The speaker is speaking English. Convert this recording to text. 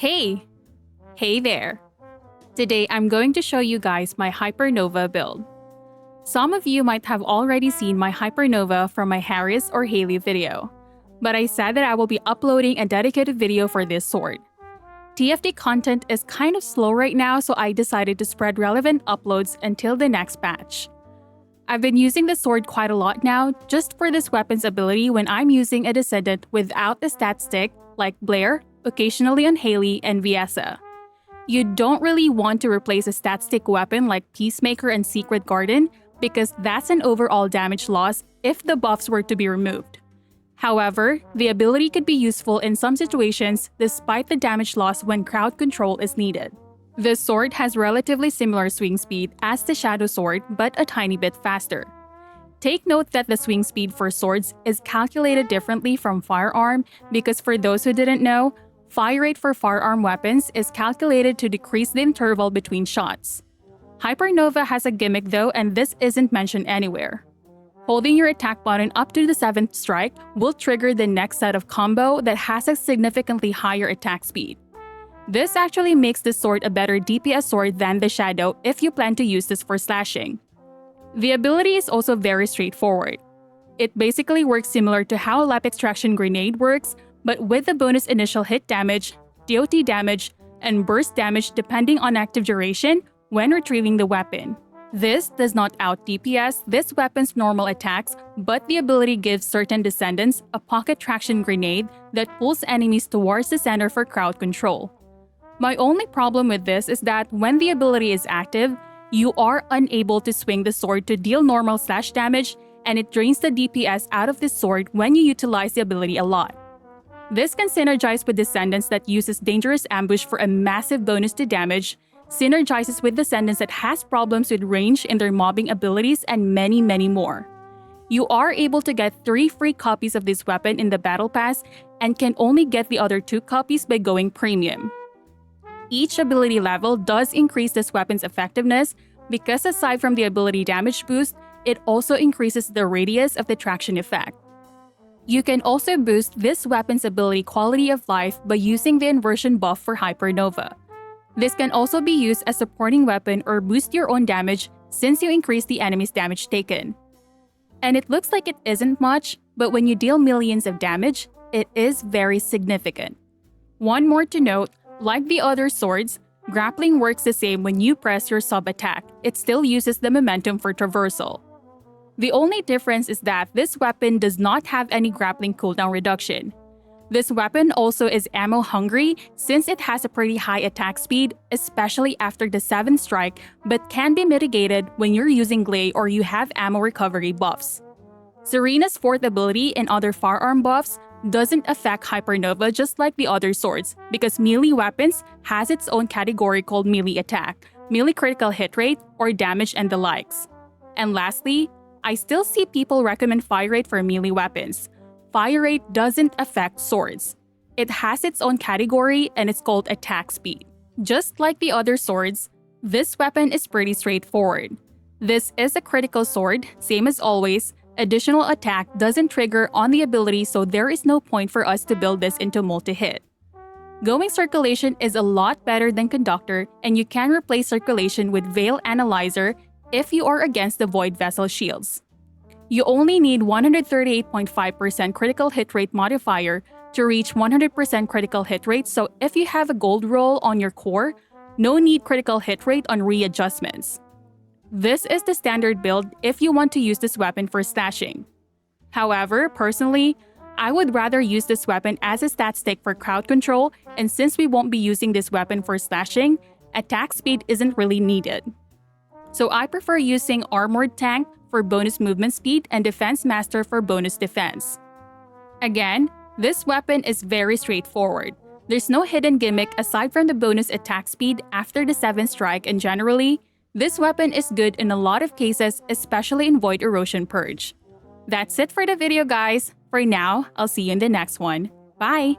Hey! Hey there! Today I'm going to show you guys my Hypernova build. Some of you might have already seen my Hypernova from my Harris or Hailey video, but I said that I will be uploading a dedicated video for this sword. TFT content is kind of slow right now, so I decided to spread relevant uploads until the next batch. I've been using the sword quite a lot now, just for this weapon's ability when I'm using a Descendant without a stat stick like Blair, occasionally on Hailey and Viessa. You don't really want to replace a stat stick weapon like Peacemaker and Secret Garden because that's an overall damage loss if the buffs were to be removed. However, the ability could be useful in some situations despite the damage loss when crowd control is needed. This sword has relatively similar swing speed as the Shadow Sword, but a tiny bit faster. Take note that the swing speed for swords is calculated differently from firearm because for those who didn't know, fire rate for firearm weapons is calculated to decrease the interval between shots. Hypernova has a gimmick though, and this isn't mentioned anywhere. Holding your attack button up to the 7th strike will trigger the next set of combo that has a significantly higher attack speed. This actually makes this sword a better DPS sword than the Shadow if you plan to use this for slashing. The ability is also very straightforward. It basically works similar to how a Life Extraction Grenade works, but with the bonus initial hit damage, DOT damage, and burst damage depending on active duration when retrieving the weapon. This does not out DPS this weapon's normal attacks, but the ability gives certain Descendants a pocket traction grenade that pulls enemies towards the center for crowd control. My only problem with this is that when the ability is active, you are unable to swing the sword to deal normal slash damage, and it drains the DPS out of this sword when you utilize the ability a lot. This can synergize with Descendants that uses Dangerous Ambush for a massive bonus to damage, synergizes with Descendants that has problems with range in their mobbing abilities, and many more. You are able to get 3 free copies of this weapon in the Battle Pass and can only get the other 2 copies by going premium. Each ability level does increase this weapon's effectiveness because aside from the ability damage boost, it also increases the radius of the traction effect. You can also boost this weapon's ability quality of life by using the inversion buff for Hypernova. This can also be used as supporting weapon or boost your own damage since you increase the enemy's damage taken. And it looks like it isn't much, but when you deal millions of damage, it is very significant. One more to note, like the other swords, grappling works the same when you press your sub-attack. It still uses the momentum for traversal. The only difference is that this weapon does not have any grappling cooldown reduction. This weapon also is ammo hungry since it has a pretty high attack speed, especially after the 7th strike, but can be mitigated when you're using Glay or you have ammo recovery buffs. Serena's 4th ability and other firearm buffs doesn't affect Hypernova just like the other swords because melee weapons has its own category called melee attack, melee critical hit rate, or damage and the likes. And lastly, I still see people recommend fire rate for melee weapons. Fire rate doesn't affect swords. It has its own category and it's called attack speed. Just like the other swords, this weapon is pretty straightforward. This is a critical sword, same as always. Additional attack doesn't trigger on the ability, so there is no point for us to build this into multi-hit. Going Circulation is a lot better than Conductor, and you can replace Circulation with Veil Analyzer if you are against the Void Vessel shields. You only need 138.5% critical hit rate modifier to reach 100% critical hit rate, so if you have a gold roll on your core, no need critical hit rate on readjustments. This is the standard build if you want to use this weapon for slashing. However, personally, I would rather use this weapon as a stat stick for crowd control, and since we won't be using this weapon for slashing, attack speed isn't really needed. So I prefer using Armored Tank for bonus movement speed and Defense Master for bonus defense. Again, this weapon is very straightforward. There's no hidden gimmick aside from the bonus attack speed after the 7th strike, and generally, this weapon is good in a lot of cases, especially in Void Erosion Purge. That's it for the video, guys. For now, I'll see you in the next one. Bye!